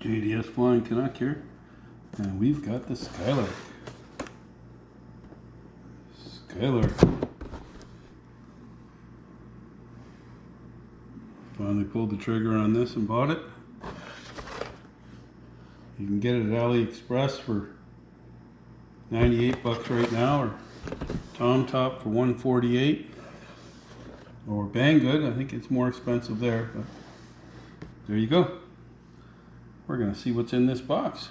JDS Flying Canuck here, and we've got the Skylark. Finally pulled the trigger on this and bought it. You can get it at AliExpress for 98 bucks right now, or Tom Top for 148, or Banggood. I think it's more expensive there, but there you go. We're going to see what's in this box.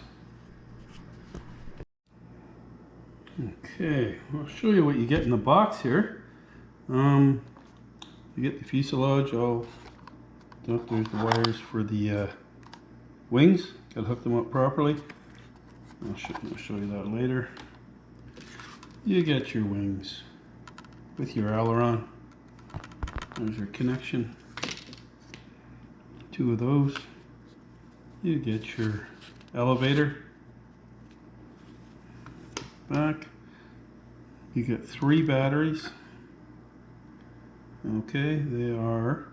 Okay, I'll show you what you get in the box here. You get the fuselage. There's the wires for the wings. Got to hook them up properly. I'll show you that later. You get your wings with your aileron. There's your connection. 2 of those. You get your elevator back. You get 3 batteries. Okay, they are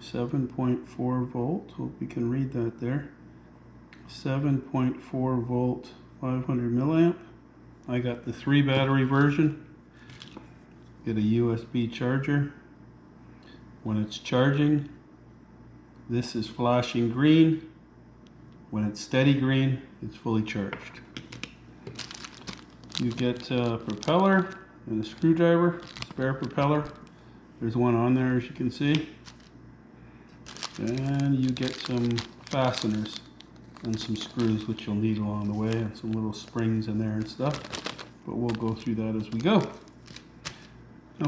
7.4 volt. Hope you can read that there. 7.4 volt, 500 milliamp. I got the 3 battery version. Get a USB charger. When it's charging, this is flashing green. When it's steady green, it's fully charged. You get a propeller and a screwdriver, spare propeller. There's one on there, as you can see. And you get some fasteners and some screws, which you'll need along the way, and some little springs in there and stuff. But we'll go through that as we go.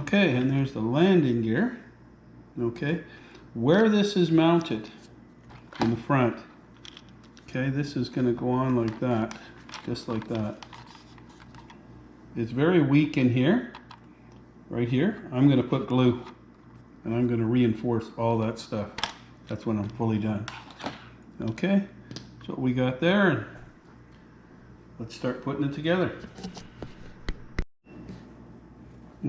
Okay, and there's the landing gear. Okay, where this is mounted in the front. Okay, this is going to go on like that, just like that. It's very weak in here, right here. I'm going to put glue, and I'm going to reinforce all that stuff. That's when I'm fully done. Okay, so we got there, and let's start putting it together.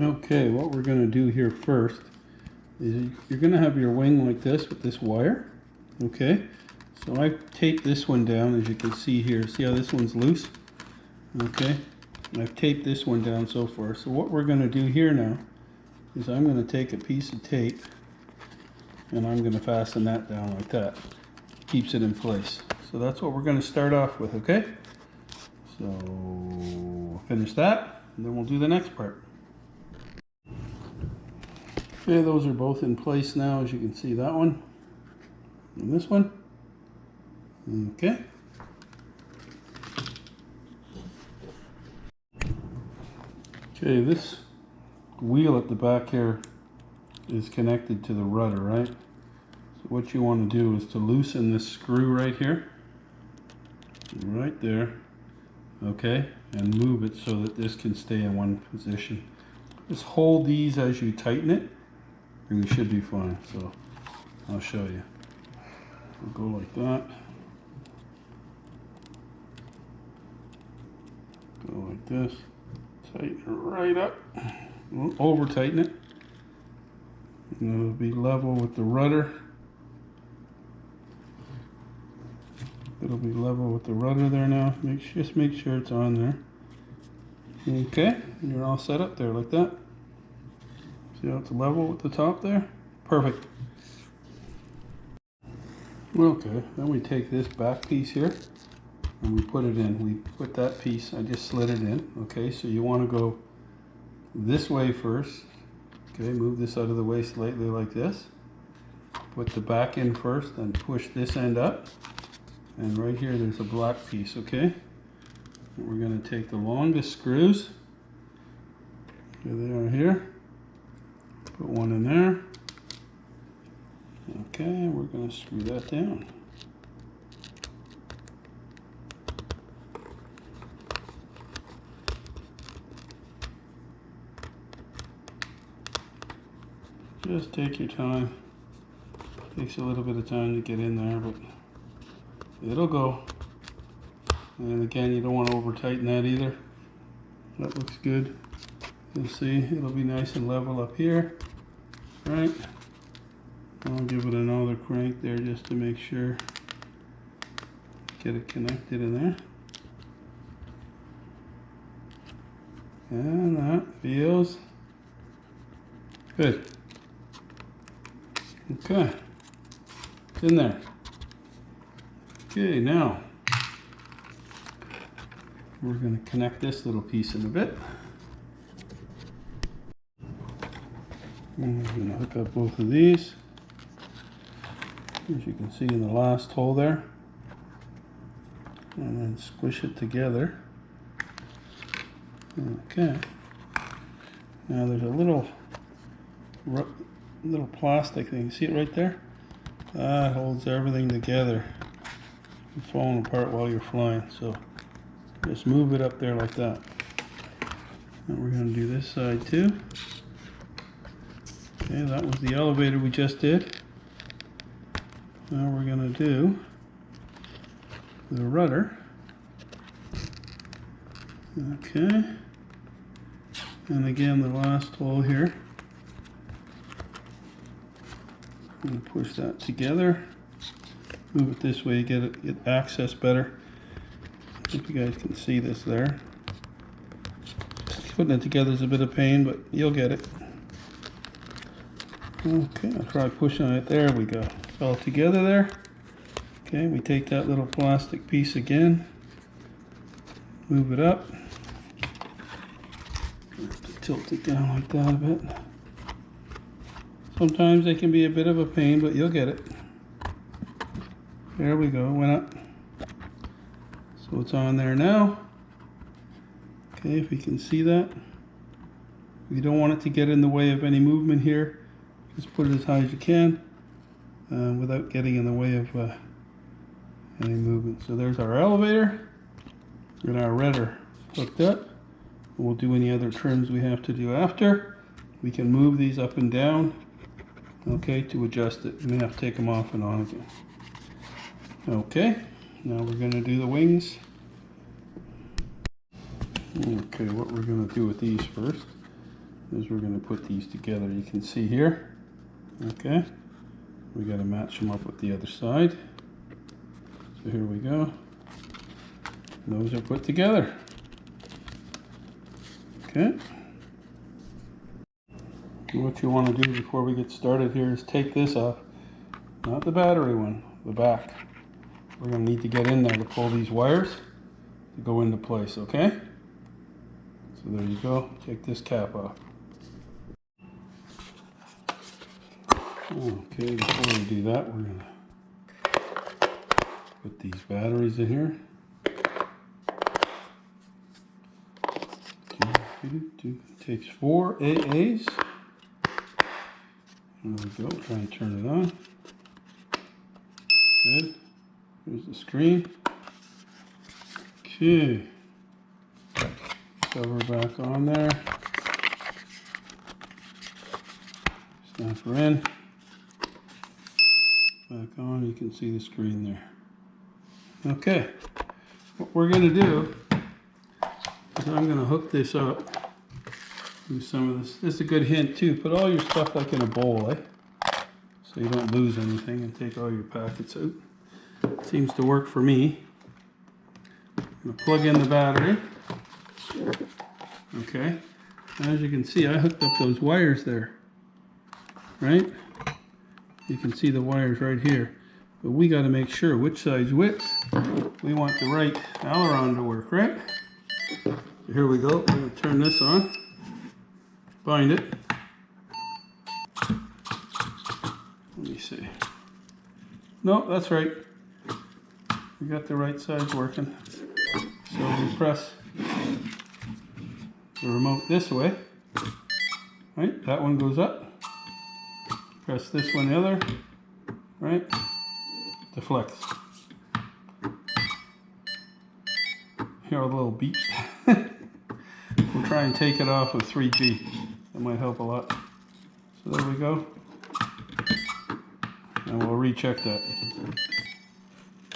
Okay, what we're going to do here first is you're going to have your wing like this with this wire. Okay, so I taped this one down, as you can see here. See how this one's loose? Okay, I've taped this one down so far. So what we're going to do here now is I'm going to take a piece of tape and I'm going to fasten that down like that. Keeps it in place. So that's what we're going to start off with, okay? So we'll finish that and then we'll do the next part. Okay, those are both in place now, as you can see, that one and this one. Okay. Okay, this wheel at the back here is connected to the rudder, right? So what you want to do is to loosen this screw right here, right there, okay, and move it so that this can stay in one position. Just hold these as you tighten it, and you should be fine. So I'll show you. We'll go like that. Go like this. Tighten it right up. Don't over tighten it. And it'll be level with the rudder. It'll be level with the rudder there now. Just make sure it's on there. Okay, and you're all set up there like that. See how it's level with the top there? Perfect. Okay, then we take this back piece here and we put it in. We put that piece, I just slid it in. Okay, so you want to go this way first. Okay, move this out of the way slightly like this. Put the back in first and push this end up. And right here there's a black piece, okay? And we're going to take the longest screws. Here they are here. Put one in there. Okay, we're going to screw that down. Just take your time. Takes a little bit of time to get in there, but it'll go. And again, you don't want to over tighten that either. That looks good. You'll see it'll be nice and level up here, right? I'll give it another crank there just to make sure. get it connected in there. And that feels good. Okay, it's in there. Okay, now we're going to connect this little piece in a bit. And we're going to hook up both of these. As you can see in the last hole there. And then squish it together. Okay. Now there's a little plastic thing. See it right there? That holds everything together. It's falling apart while you're flying. So just move it up there like that. And we're going to do this side too. Okay, that was the elevator we just did. Now we're going to do the rudder. Okay. And again, the last hole here. I'm going to push that together. Move it this way, get access better. I hope you guys can see this there. Putting it together is a bit of pain, but you'll get it. Okay, I'll try pushing it. There we go. It's all together there. Okay, we take that little plastic piece again. Move it up. Tilt it down like that a bit. Sometimes they can be a bit of a pain, but you'll get it. There we go, went up. So it's on there now. Okay, if you can see that. You don't want it to get in the way of any movement here. Just put it as high as you can without getting in the way of any movement. So there's our elevator and our rudder hooked up. We'll do any other trims we have to do after. We can move these up and down, okay, to adjust it. You may have to take them off and on again. Okay, now we're going to do the wings. Okay, what we're going to do with these first is we're going to put these together. You can see here, okay, we got to match them up with the other side. So here we go. Those are put together. Okay. What you want to do before we get started here is take this off. Not the battery one, the back. We're going to need to get in there to pull these wires to go into place, okay? So there you go. Take this cap off. Okay, before we do that, we're going to put these batteries in here. It takes 4 AAs. There we go. Try and turn it on. Good. Here's the screen. Okay. Cover back on there. Snap her in. Back on. You can see the screen there. Okay. What we're going to do is I'm going to hook this up. Do some of this. This is a good hint too. Put all your stuff like in a bowl, so you don't lose anything, and take all your packets out. Seems to work for me. I'm going to plug in the battery. Okay. As you can see, I hooked up those wires there. Right? You can see the wires right here. But we got to make sure which side's which. We want the right aileron to work, right? So here we go. We're going to turn this on. Bind it. Let me see. No, that's right. We got the right sides working. So we press the remote this way. Right? That one goes up. Press this one the other. Right? Deflects. Here are the little beeps. We'll try and take it off with 3G. That might help a lot. So there we go. And we'll recheck that.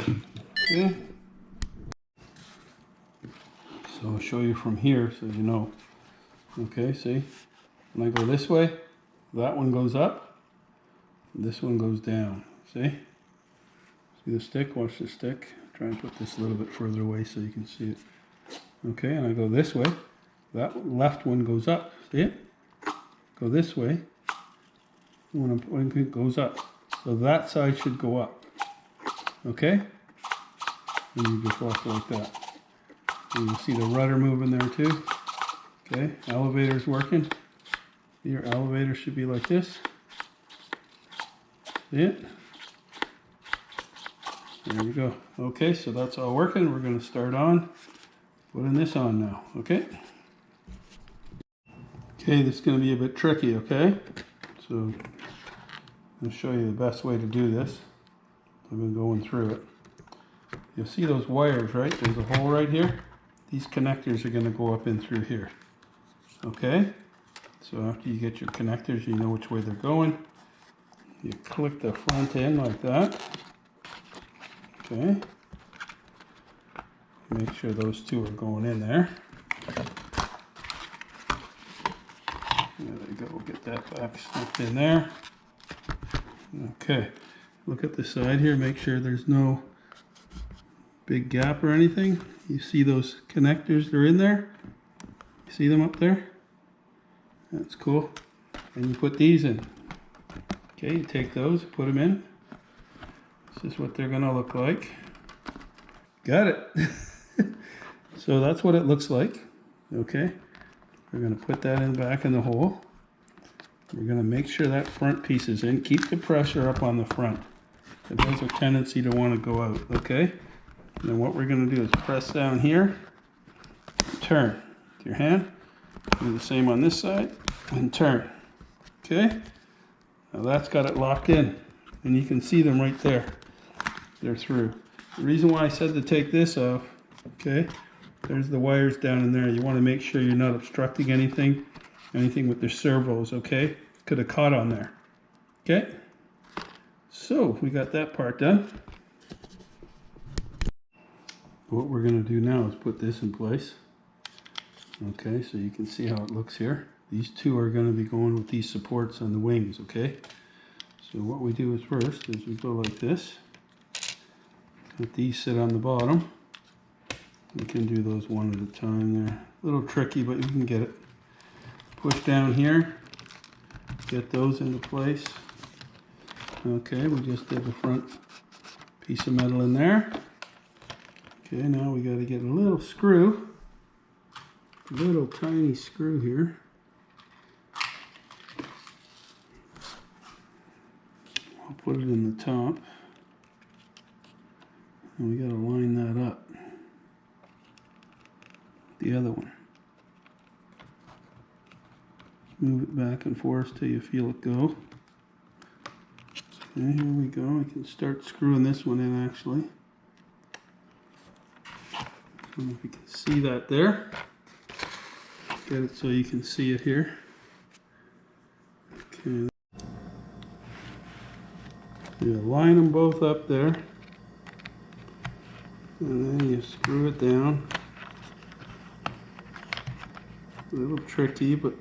Okay. So I'll show you from here so you know. Okay, see? When I go this way, that one goes up. This one goes down. See? See the stick? Watch the stick. Try and put this a little bit further away so you can see it. Okay, and I go this way. That left one goes up. See it? Go this way. When it goes up. So that side should go up. Okay? And you just walk like that. And you see the rudder moving there too. Okay, elevator's working. Your elevator should be like this. See it? There we go. Okay, so that's all working. We're going to start on putting this on now. Okay? Okay, this is going to be a bit tricky, okay? So I'll show you the best way to do this. I've been going through it. You'll see those wires, right? There's a hole right here. These connectors are going to go up in through here. Okay? So after you get your connectors, you know which way they're going. You click the front in like that. Okay. Make sure those two are going in there. There you go. We'll get that back stuck in there. Okay. Look at the side here. Make sure there's no big gap or anything. You see those connectors? They're in there. You see them up there? That's cool. And you put these in. Okay, you take those, put them in. This is what they're going to look like. Got it. So that's what it looks like. Okay. We're going to put that in back in the hole. We're going to make sure that front piece is in. Keep the pressure up on the front. It has a tendency to want to go out. Okay. And then what we're going to do is press down here. Turn with your hand. Do the same on this side. And turn. Okay. Now that's got it locked in. And you can see them right there. They're through. The reason why I said to take this off, okay, there's the wires down in there. You want to make sure you're not obstructing anything with the servos, okay? Could have caught on there. Okay? So, we got that part done. What we're going to do now is put this in place. Okay, so you can see how it looks here. These two are going to be going with these supports on the wings, okay? So what we do is first is we go like this. Let these sit on the bottom. You can do those one at a time. They're a little tricky, but you can get it. Push down here. Get those into place. Okay, we just did the front piece of metal in there. Okay, now we got to get a little screw. A little tiny screw here. I'll put it in the top. And we got to line that up. The other one. Move it back and forth till you feel it go. Okay, here we go. I can start screwing this one in actually. I don't know if you can see that there. Get it so you can see it here. Okay. You line them both up there. And then you screw it down. A little tricky, but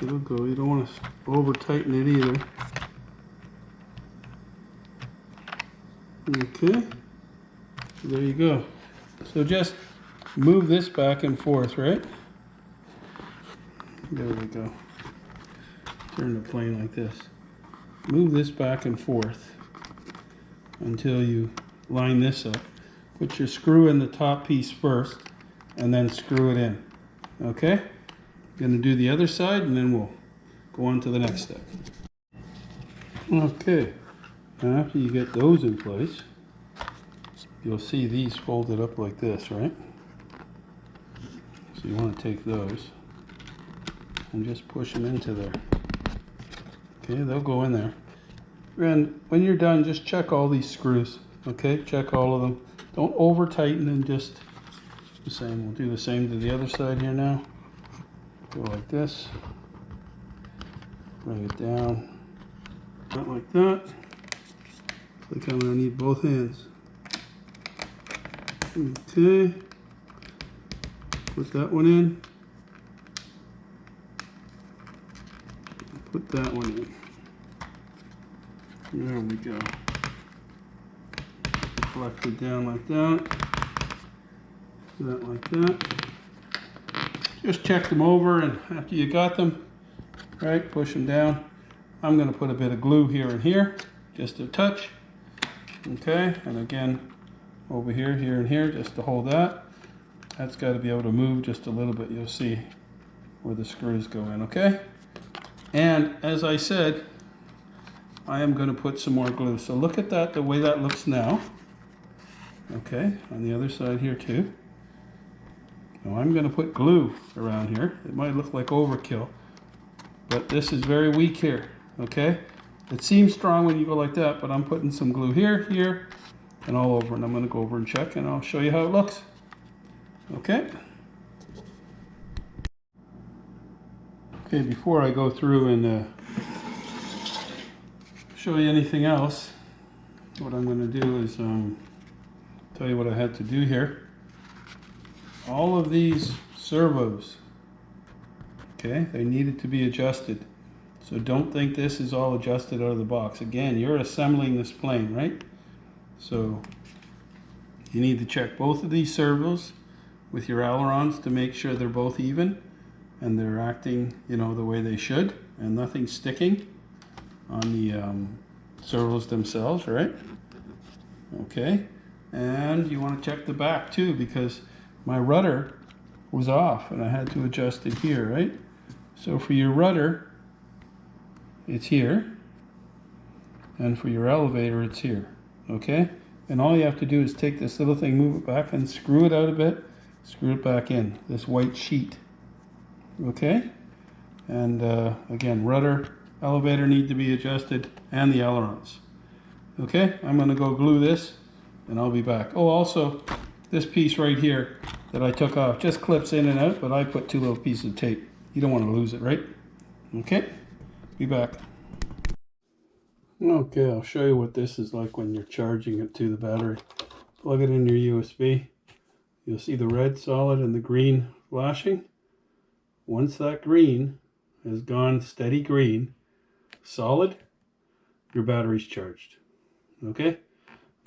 it'll go. You don't want to over tighten it either. Okay, there you go. So just move this back and forth, right? There we go. Turn the plane like this. Move this back and forth until you line this up. Put your screw in the top piece first and then screw it in. Okay? Going to do the other side and then we'll go on to the next step. Okay, now after you get those in place, you'll see these folded up like this, right? So you want to take those and just push them into there. Okay, they'll go in there. And when you're done, just check all these screws. Okay, check all of them. Don't over tighten and just the same. We'll do the same to the other side here now. Go like this. Bring it down. Not like that. Like I'm gonna need both hands. Okay. Put that one in. Put that one in. There we go. Flex it down like that. That like that. Just check them over, and after you got them, right, push them down. I'm going to put a bit of glue here and here, just a touch. Okay, and again, over here, here and here, just to hold that. That's got to be able to move just a little bit. You'll see where the screws go in, okay? And as I said, I am going to put some more glue. So look at that, the way that looks now. Okay, on the other side here too. Now I'm going to put glue around here. It might look like overkill, but this is very weak here, okay? It seems strong when you go like that, but I'm putting some glue here, here, and all over. And I'm going to go over and check, and I'll show you how it looks. Okay? Okay, before I go through and show you anything else, what I'm going to do is tell you what I had to do here. All of these servos, okay, they needed to be adjusted. So don't think this is all adjusted out of the box. Again, you're assembling this plane, right? So you need to check both of these servos with your ailerons to make sure they're both even and they're acting, you know, the way they should, and nothing's sticking on the servos themselves, right? Okay, and you want to check the back too, because my rudder was off and I had to adjust it here, right? So for your rudder, it's here, and for your elevator, it's here, okay? And all you have to do is take this little thing, move it back, and screw it out a bit, screw it back in, this white sheet, okay? And again, rudder, elevator need to be adjusted, and the ailerons. Okay, I'm going to go glue this, and I'll be back. Oh, also, this piece right here that I took off just clips in and out, but I put 2 little pieces of tape. You don't want to lose it, right? Okay, be back. Okay, I'll show you what this is like when you're charging it to the battery. Plug it in your USB. You'll see the red solid and the green flashing. Once that green has gone steady green, solid, your battery's charged. Okay,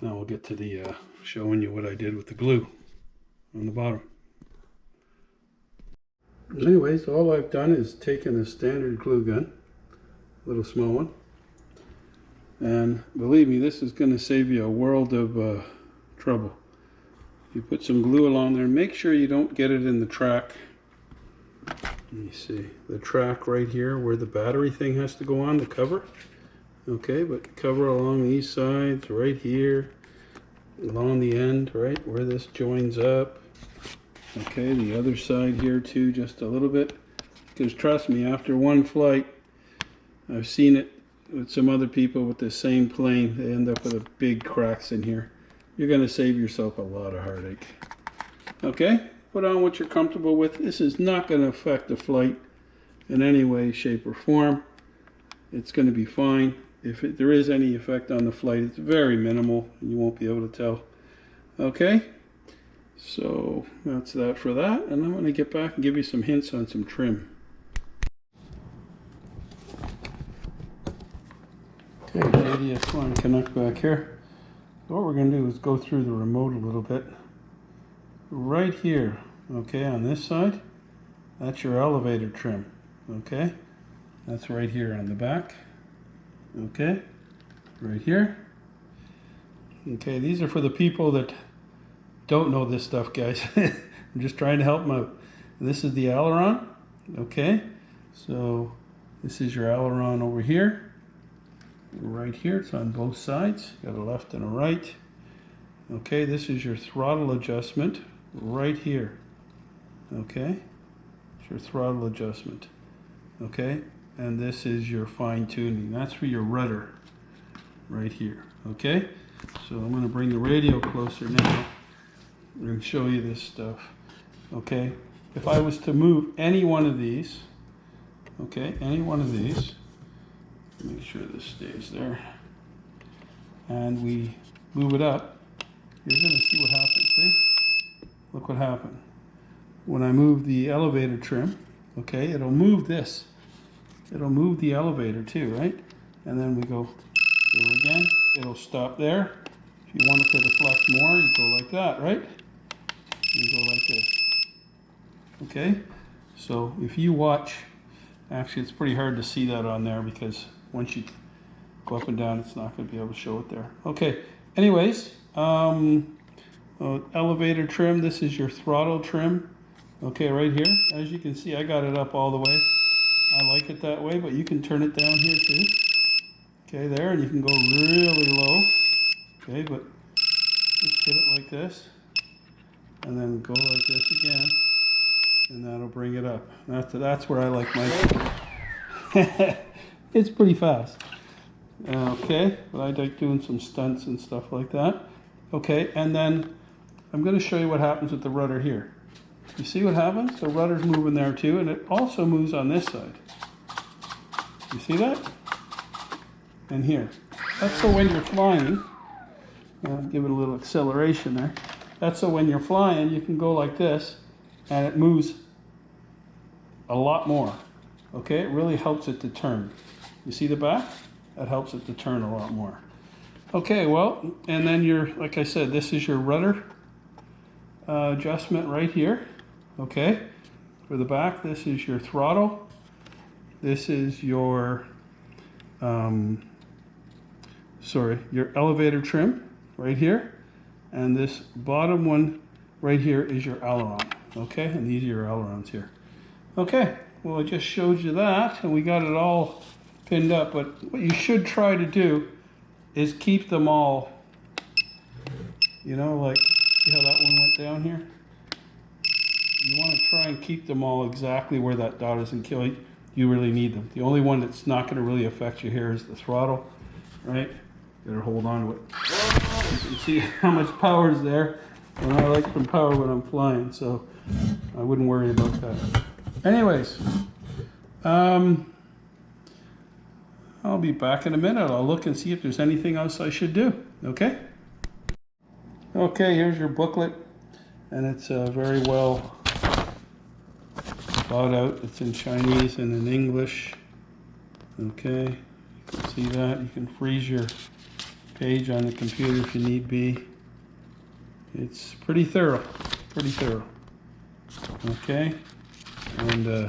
now we'll get to the showing you what I did with the glue on the bottom. Anyways, all I've done is taken a standard glue gun, a little small one, and believe me, this is going to save you a world of trouble. You put some glue along there, make sure you don't get it in the track. Let me see, the track right here where the battery thing has to go on, the cover. Okay, but cover along these sides, right here, along the end, right where this joins up. Okay, the other side here too, just a little bit. Because trust me, after one flight, I've seen it with some other people with the same plane. They end up with a big cracks in here. You're going to save yourself a lot of heartache. Okay, put on what you're comfortable with. This is not going to affect the flight in any way, shape, or form. It's going to be fine. If there is any effect on the flight, it's very minimal, and you won't be able to tell. Okay, so that's that for that, and I'm going to get back and give you some hints on some trim. Okay, JDS line connect back here. So what we're going to do is go through the remote a little bit. Right here, okay, on this side, that's your elevator trim, okay? That's right here on the back. Okay, right here. Okay, these are for the people that don't know this stuff, guys. I'm just trying to help them out. This is the aileron. Okay, so this is your aileron over here. Right here, it's on both sides. Got a left and a right. Okay, this is your throttle adjustment right here. Okay, it's your throttle adjustment. Okay, and this is your fine tuning. That's for your rudder right here. Okay, so I'm going to bring the radio closer now and show you this stuff. Okay, if I was to move any one of these, okay, any one of these, make sure this stays there, and we move it up, you're going to see what happens. See, look what happened when I move the elevator trim. Okay, it'll move this. It'll move the elevator too, right? And then we go here again. It'll stop there. If you want it to deflect more, you go like that, right? You go like this. Okay? So if you watch, actually it's pretty hard to see that on there because once you go up and down, it's not going to be able to show it there. Okay, anyways, elevator trim, this is your throttle trim. Okay, right here, as you can see, I got it up all the way. I like it that way, but you can turn it down here too. Okay, there, and you can go really low. Okay, but just hit it like this, and then go like this again, and that'll bring it up. That's where I like my. It's pretty fast. Okay, but I like doing some stunts and stuff like that. Okay, and then I'm going to show you what happens with the rudder here. You see what happens? The rudder's moving there too, and it also moves on this side. You see that? And here. That's so when you're flying, give it a little acceleration there. That's so when you're flying, you can go like this, and it moves a lot more. Okay, it really helps it to turn. You see the back? That helps it to turn a lot more. Okay, well, and then like I said, this is your rudder adjustment right here. Okay, for the back, this is your throttle. This is your, your elevator trim right here. And this bottom one right here is your aileron. Okay, and these are your ailerons here. Okay, well, I just showed you that, and we got it all pinned up. But what you should try to do is keep them all, you know, like, see how that one went down here? You want to try and keep them all exactly where that dot is and kill it. You really need them. The only one that's not going to really affect you here is the throttle, right? You better hold on to it. You can see how much power is there. And I like some power when I'm flying, so I wouldn't worry about that. Anyways, I'll be back in a minute. I'll look and see if there's anything else I should do, okay? Okay, here's your booklet, and it's very well thought out. It's in Chinese and in English. Okay, you can see that. You can freeze your page on the computer if you need be. It's pretty thorough, Okay, and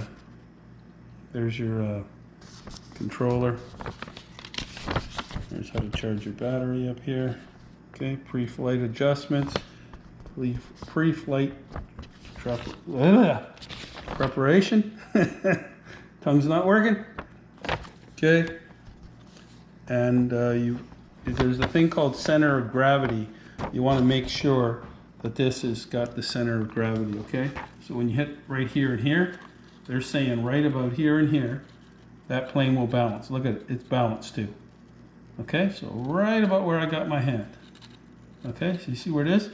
there's your controller. There's how to charge your battery up here. Okay, pre-flight adjustments, pre-flight preparation. Tongue's not working. Okay, and there's a thing called center of gravity. You want to make sure that this has got the center of gravity. Okay, so when you hit right here and here, they're saying right about here and here, that plane will balance. Look at it, it's balanced too. Okay, so right about where I got my hand. Okay, so you see where it is?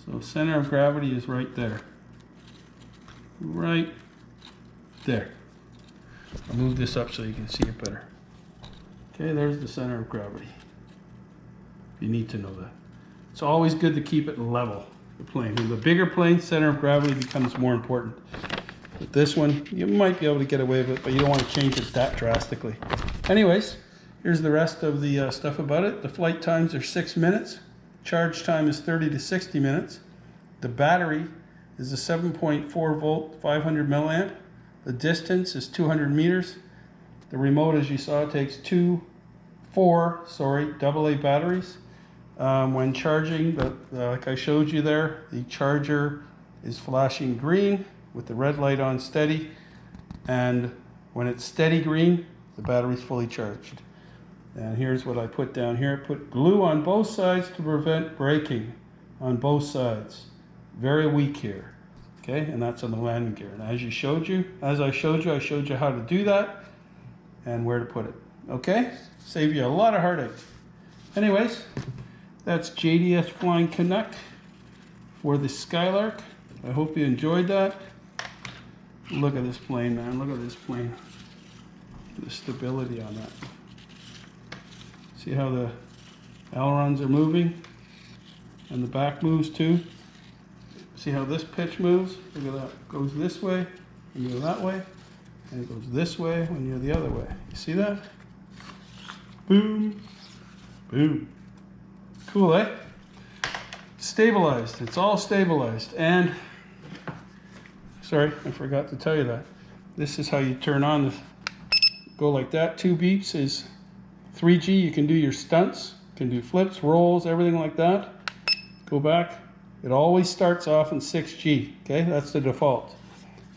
So center of gravity is right there. Right there. I'll move this up so you can see it better. Okay, there's the center of gravity. You need to know that. It's always good to keep it level, the plane. With a bigger plane, center of gravity becomes more important. With this one, you might be able to get away with it, but you don't want to change it that drastically. Anyways, here's the rest of the stuff about it. The flight times are 6 minutes. Charge time is 30 to 60 minutes. The battery is a 7.4 volt, 500 milliamp. The distance is 200 meters. The remote, as you saw, takes four AA batteries. When charging, like I showed you there, the charger is flashing green with the red light on steady. And when it's steady green, the battery's fully charged. And here's what I put down here. I put glue on both sides to prevent breaking on both sides. Very weak here. Okay, and that's on the landing gear. And as I showed you how to do that and where to put it. Okay, save you a lot of heartache. Anyways, that's JDS Flying Connect for the Skylark. I hope you enjoyed that. Look at this plane, man. Look at this plane. The stability on that. See how the ailerons are moving? And the back moves too. See how this pitch moves? Look at that. It goes this way, and you go that way, and it goes this way when you're the other way. You see that? Boom, boom. Cool, eh? stabilized. It's all stabilized. And, sorry, I forgot to tell you that. This is how you turn on the, go like that. 2 beeps is 3G. You can do your stunts, you can do flips, rolls, everything like that. Go back. It always starts off in 6G, okay? That's the default.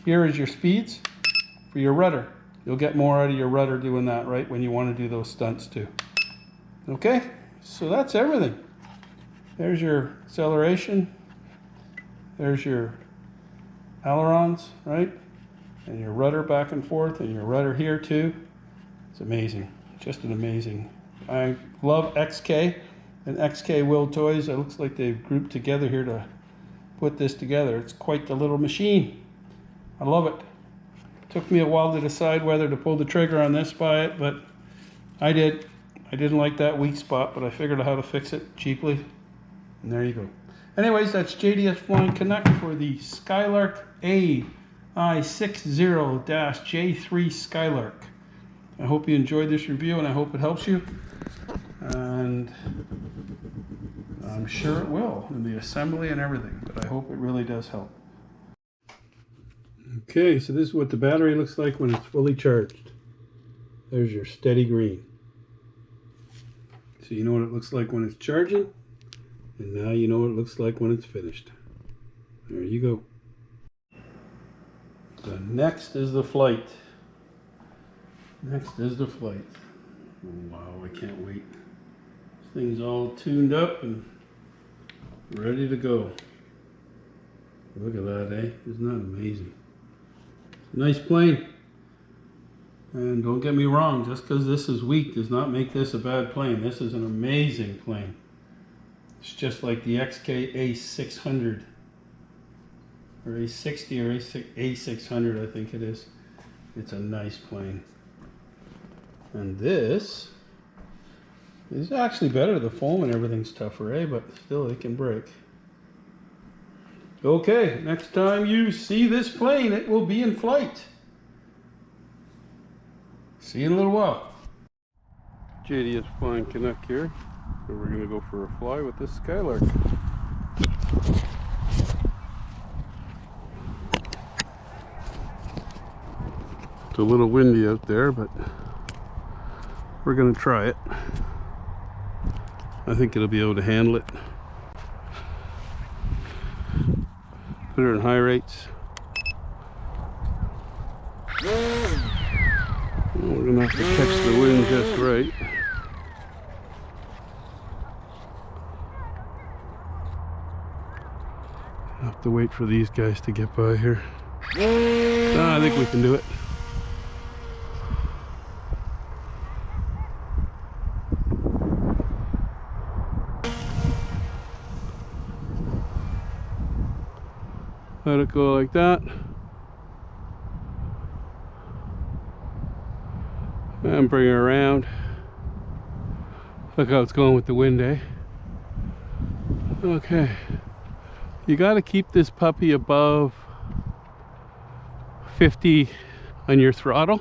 Here is your speeds for your rudder. You'll get more out of your rudder doing that, right, when you want to do those stunts too. Okay, so that's everything. There's your acceleration. There's your ailerons, right? And your rudder back and forth, and your rudder here too. It's amazing, just an amazing. I love XK and XK WLToys. It looks like they've grouped together here to put this together. It's quite the little machine. I love it. Took me a while to decide whether to pull the trigger on this, buy it, but I did. I didn't like that weak spot, but I figured out how to fix it cheaply. And there you go. Anyways, that's JDS Flying Canuck for the Skylark AI60-J3 Skylark. I hope you enjoyed this review, and I hope it helps you. And I'm sure it will in the assembly and everything, but I hope it really does help. Okay, so this is what the battery looks like when it's fully charged. There's your steady green. So you know what it looks like when it's charging, and now you know what it looks like when it's finished. There you go. So next is the flight. Next is the flight. Oh, wow, I can't wait. This thing's all tuned up and ready to go. Look at that, eh? Isn't that amazing? Nice plane. And don't get me wrong, just because this is weak does not make this a bad plane. This is an amazing plane. It's just like the XK A600 or A60 or A600, I think it is. It's a nice plane. And this is actually better. The foam and everything's tougher, eh? But still, it can break. Okay, next time you see this plane, it will be in flight. See you in a little while. JDS Flying Canuck here. So we're going to go for a fly with this Skylark. It's a little windy out there, but we're going to try it. I think it'll be able to handle it. Put her in high rates. We're gonna have to catch the wind just right. I'll have to wait for these guys to get by here. I think we can do it. Let it go like that. And bring her around. Look how it's going with the wind, eh? Okay. You got to keep this puppy above 50 on your throttle.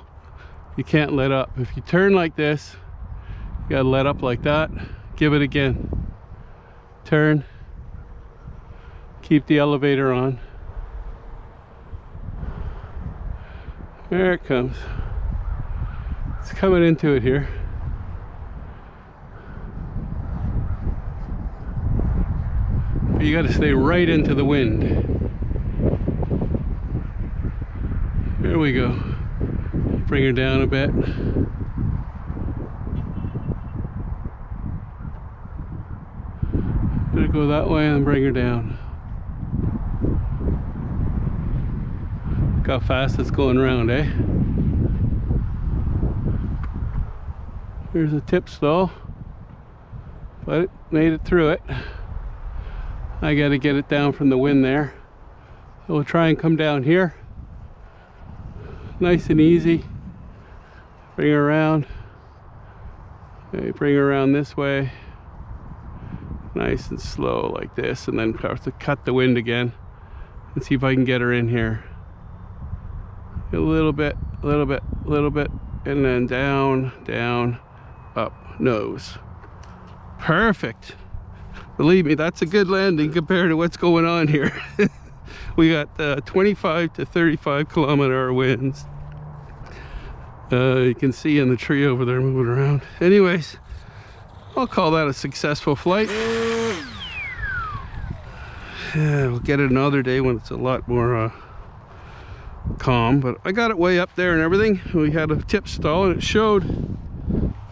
You can't let up. If you turn like this, you got to let up like that. Give it again. Turn. Keep the elevator on. There it comes. It's coming into it here. But you got to stay right into the wind. There we go. Bring her down a bit. Gonna go that way and bring her down. Look how fast it's going around, eh? Here's the tip stall, but it made it through it. I got to get it down from the wind there. So we'll try and come down here. Nice and easy. Bring her around. Okay, bring her around this way. Nice and slow like this, and then start to cut the wind again. And see if I can get her in here. A little bit, a little bit, a little bit, and then down, down. Up, nose. Perfect. Believe me, that's a good landing compared to what's going on here. We got 25 to 35 kilometer-hour winds. You can see in the tree over there moving around. Anyways, I'll call that a successful flight. Yeah, we'll get it another day when it's a lot more calm, but I got it way up there and everything. We had a tip stall, and it showed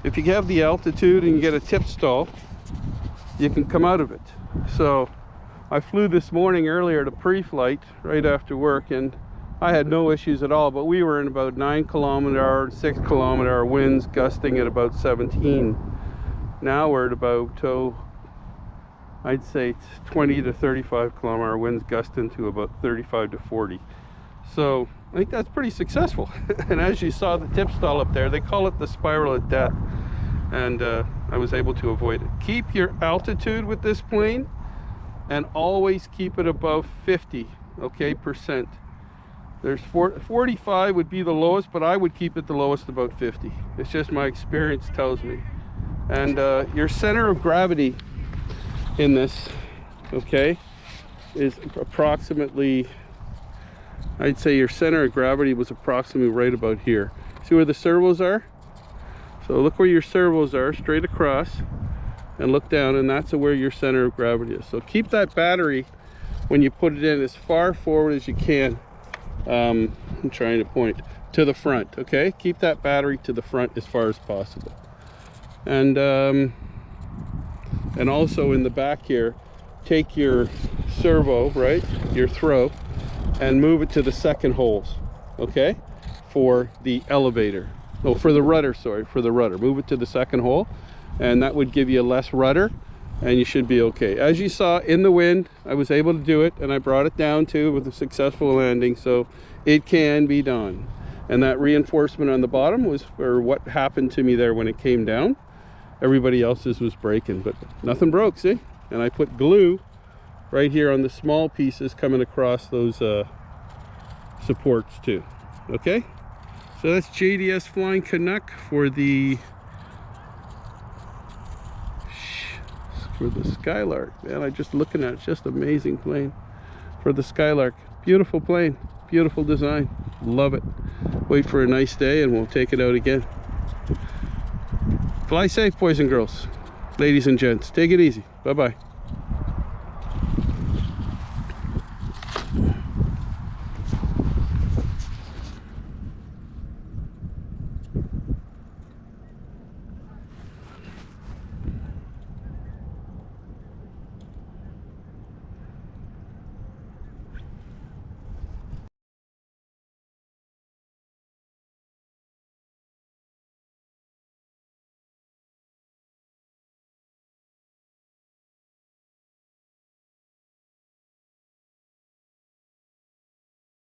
if you have the altitude and you get a tip stall, you can come out of it. So I flew this morning earlier to pre-flight right after work, and I had no issues at all, but we were in about 9 kilometer-hour, 6 kilometer-hour winds gusting at about 17. Now we're at about, I'd say 20 to 35 kilometer-hour winds gusting to about 35 to 40. So I think that's pretty successful. And as you saw the tip stall up there, they call it the spiral of death. And I was able to avoid it. Keep your altitude with this plane and always keep it above 50, okay, percent. There's 45 would be the lowest, but I would keep it the lowest about 50. It's just my experience tells me. And your center of gravity in this, okay, is approximately, I'd say your center of gravity was approximately right about here. See where the servos are? So look where your servos are, straight across, and look down, and that's where your center of gravity is. So keep that battery, when you put it in, as far forward as you can. I'm trying to point to the front, okay? Keep that battery to the front as far as possible. And also in the back here, take your servo, right, your throw, and move it to the second holes, okay, for the elevator. No, for the rudder, sorry, for the rudder. Move it to the second hole, and that would give you less rudder, and you should be okay. As you saw in the wind, I was able to do it, and I brought it down too with a successful landing, so it can be done. And that reinforcement on the bottom was for what happened to me there when it came down. Everybody else's was breaking, but nothing broke, see? And I put glue right here on the small pieces coming across those supports too, okay? So that's JDS Flying Canuck for the Skylark. Man, I'm just looking at it, it's just amazing plane for the Skylark. Beautiful plane, beautiful design, love it. Wait for a nice day and we'll take it out again. Fly safe, boys and girls, ladies and gents. Take it easy. Bye-bye.